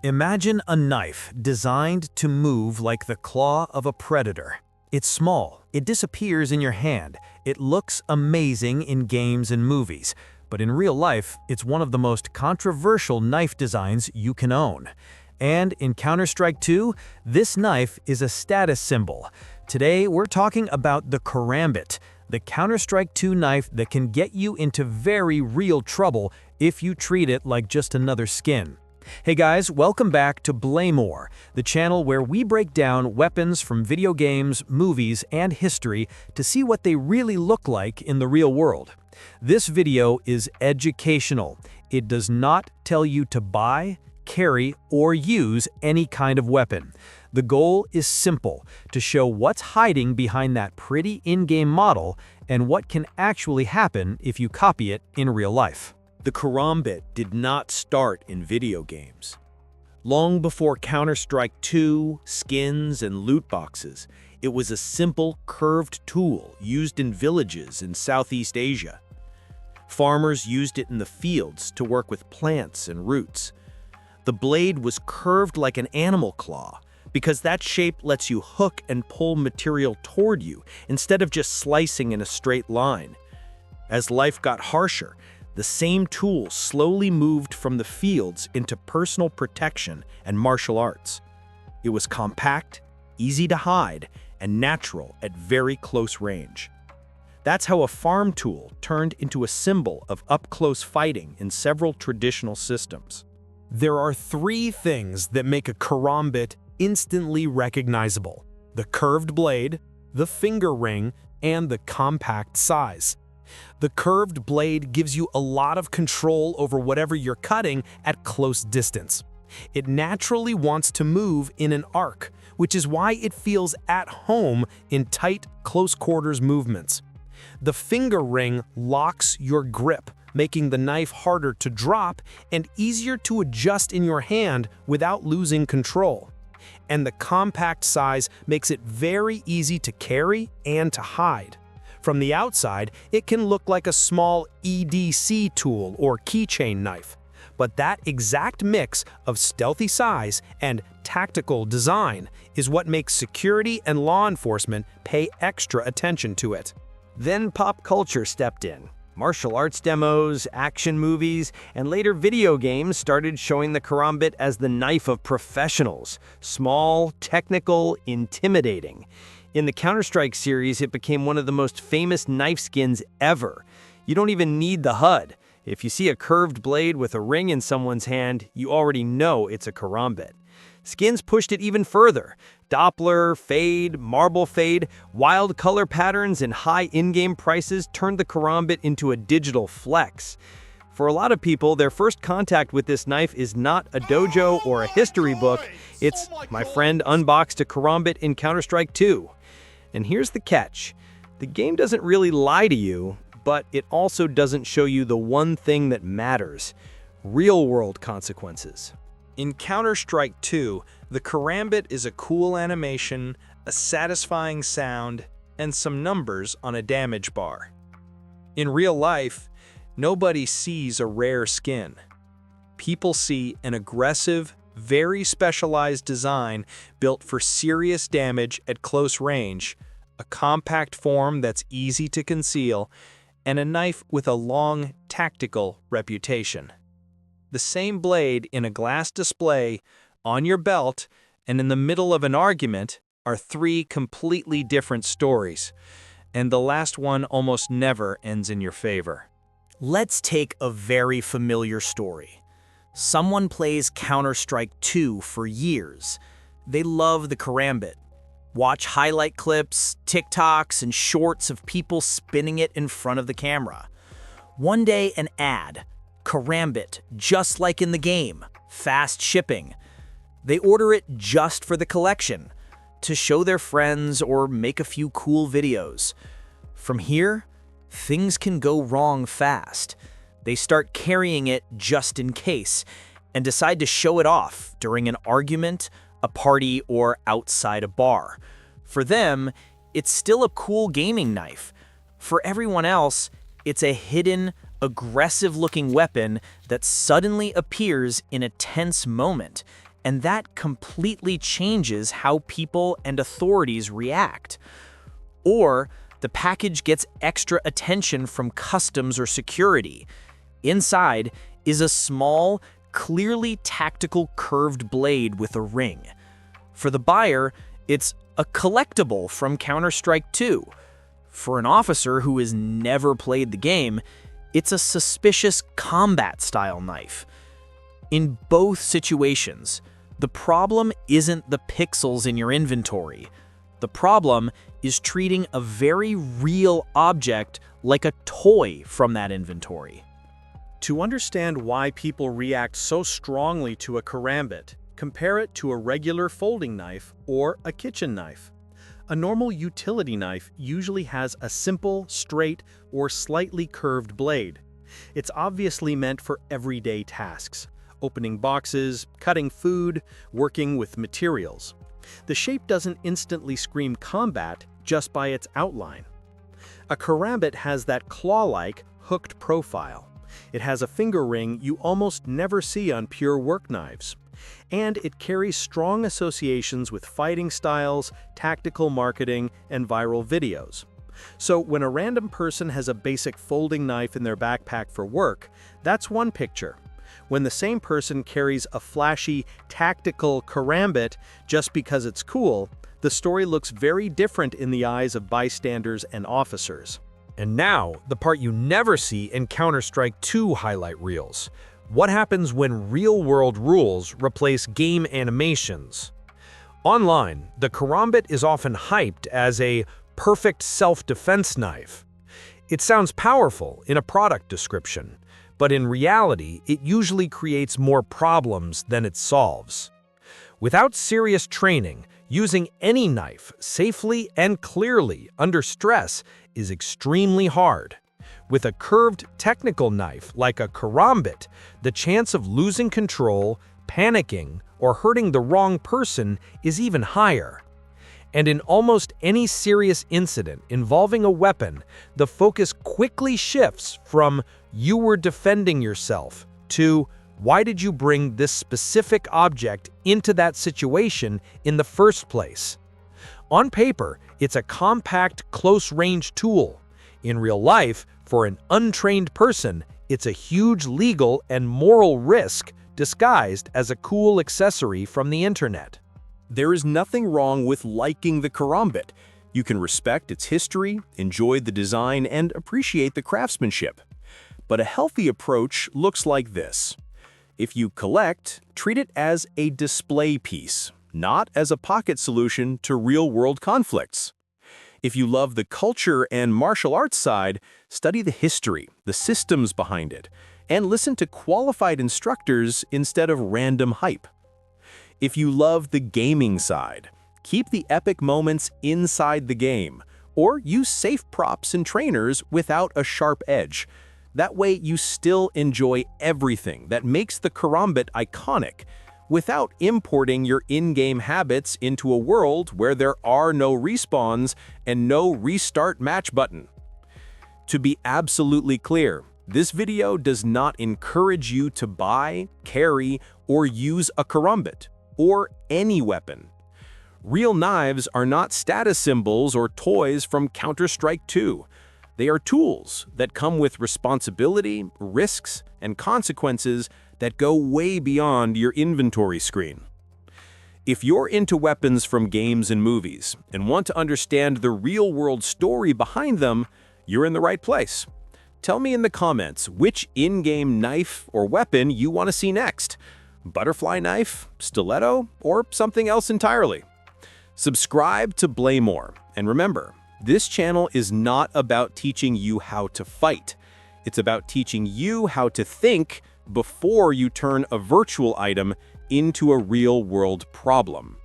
Imagine a knife designed to move like the claw of a predator. It's small, it disappears in your hand, it looks amazing in games and movies, but in real life, it's one of the most controversial knife designs you can own. And in Counter-Strike 2, this knife is a status symbol. Today, we're talking about the Karambit, the Counter-Strike 2 knife that can get you into very real trouble if you treat it like just another skin. Hey guys, welcome back to Blaymore, the channel where we break down weapons from video games, movies, and history to see what they really look like in the real world. This video is educational. It does not tell you to buy, carry, or use any kind of weapon. The goal is simple, to show what's hiding behind that pretty in-game model and what can actually happen if you copy it in real life. The Karambit did not start in video games. Long before Counter-Strike 2, skins, and loot boxes, it was a simple, curved tool used in villages in Southeast Asia. Farmers used it in the fields to work with plants and roots. The blade was curved like an animal claw, because that shape lets you hook and pull material toward you instead of just slicing in a straight line. As life got harsher, the same tool slowly moved from the fields into personal protection and martial arts. It was compact, easy to hide, and natural at very close range. That's how a farm tool turned into a symbol of up-close fighting in several traditional systems. There are three things that make a Karambit instantly recognizable: the curved blade, the finger ring, and the compact size. The curved blade gives you a lot of control over whatever you're cutting at close distance. It naturally wants to move in an arc, which is why it feels at home in tight, close-quarters movements. The finger ring locks your grip, making the knife harder to drop and easier to adjust in your hand without losing control. And the compact size makes it very easy to carry and to hide. From the outside, it can look like a small EDC tool or keychain knife. But that exact mix of stealthy size and tactical design is what makes security and law enforcement pay extra attention to it. Then pop culture stepped in. Martial arts demos, action movies, and later video games started showing the Karambit as the knife of professionals. Small, technical, intimidating. In the Counter-Strike series, it became one of the most famous knife skins ever. You don't even need the HUD. If you see a curved blade with a ring in someone's hand, you already know it's a Karambit. Skins pushed it even further. Doppler, fade, marble fade, wild color patterns, and high in-game prices turned the Karambit into a digital flex. For a lot of people, their first contact with this knife is not a dojo or a history book. It's, my friend unboxed a Karambit in Counter-Strike 2. And here's the catch. The game doesn't really lie to you, but it also doesn't show you the one thing that matters: real-world consequences. In Counter-Strike 2, the Karambit is a cool animation, a satisfying sound, and some numbers on a damage bar. In real life, nobody sees a rare skin. People see an aggressive, very specialized design built for serious damage at close range, a compact form that's easy to conceal, and a knife with a long, tactical reputation. The same blade in a glass display, on your belt, and in the middle of an argument are three completely different stories, and the last one almost never ends in your favor. Let's take a very familiar story. Someone plays Counter-Strike 2 for years. They love the Karambit. Watch highlight clips, TikToks, and shorts of people spinning it in front of the camera. One day, an ad. Karambit, just like in the game. Fast shipping. They order it just for the collection, to show their friends or make a few cool videos. From here, things can go wrong fast. They start carrying it just in case, and decide to show it off during an argument, a party, or outside a bar. For them, it's still a cool gaming knife. For everyone else, it's a hidden, aggressive-looking weapon that suddenly appears in a tense moment and that completely changes how people and authorities react. Or the package gets extra attention from customs or security. Inside is a small, clearly tactical curved blade with a ring. For the buyer, it's a collectible from Counter-Strike 2. For an officer who has never played the game, it's a suspicious combat-style knife. In both situations, the problem isn't the pixels in your inventory. The problem is treating a very real object like a toy from that inventory. To understand why people react so strongly to a Karambit, compare it to a regular folding knife or a kitchen knife. A normal utility knife usually has a simple, straight, or slightly curved blade. It's obviously meant for everyday tasks: opening boxes, cutting food, working with materials. The shape doesn't instantly scream combat just by its outline. A Karambit has that claw-like, hooked profile. It has a finger ring you almost never see on pure work knives. And it carries strong associations with fighting styles, tactical marketing, and viral videos. So when a random person has a basic folding knife in their backpack for work, that's one picture. When the same person carries a flashy, tactical Karambit just because it's cool, the story looks very different in the eyes of bystanders and officers. And now, the part you never see in Counter-Strike 2 highlight reels. What happens when real-world rules replace game animations? Online, the Karambit is often hyped as a perfect self-defense knife. It sounds powerful in a product description, but in reality, it usually creates more problems than it solves. Without serious training, using any knife safely and clearly under stress is extremely hard. With a curved technical knife like a Karambit, the chance of losing control, panicking, or hurting the wrong person is even higher. And in almost any serious incident involving a weapon, the focus quickly shifts from "you were defending yourself" to "why did you bring this specific object into that situation in the first place?" On paper, it's a compact, close-range tool. In real life, for an untrained person, it's a huge legal and moral risk disguised as a cool accessory from the internet. There is nothing wrong with liking the Karambit. You can respect its history, enjoy the design, and appreciate the craftsmanship. But a healthy approach looks like this. If you collect, treat it as a display piece, not as a pocket solution to real-world conflicts. If you love the culture and martial arts side, study the history, the systems behind it, and listen to qualified instructors instead of random hype. If you love the gaming side, keep the epic moments inside the game, or use safe props and trainers without a sharp edge. That way you still enjoy everything that makes the Karambit iconic, without importing your in-game habits into a world where there are no respawns and no restart match button. To be absolutely clear, this video does not encourage you to buy, carry, or use a Karambit, or any weapon. Real knives are not status symbols or toys from Counter-Strike 2. They are tools that come with responsibility, risks, and consequences that go way beyond your inventory screen. If you're into weapons from games and movies and want to understand the real-world story behind them, you're in the right place. Tell me in the comments which in-game knife or weapon you want to see next. Butterfly knife, stiletto, or something else entirely. Subscribe to Blaymore, and remember, this channel is not about teaching you how to fight. It's about teaching you how to think before you turn a virtual item into a real-world problem.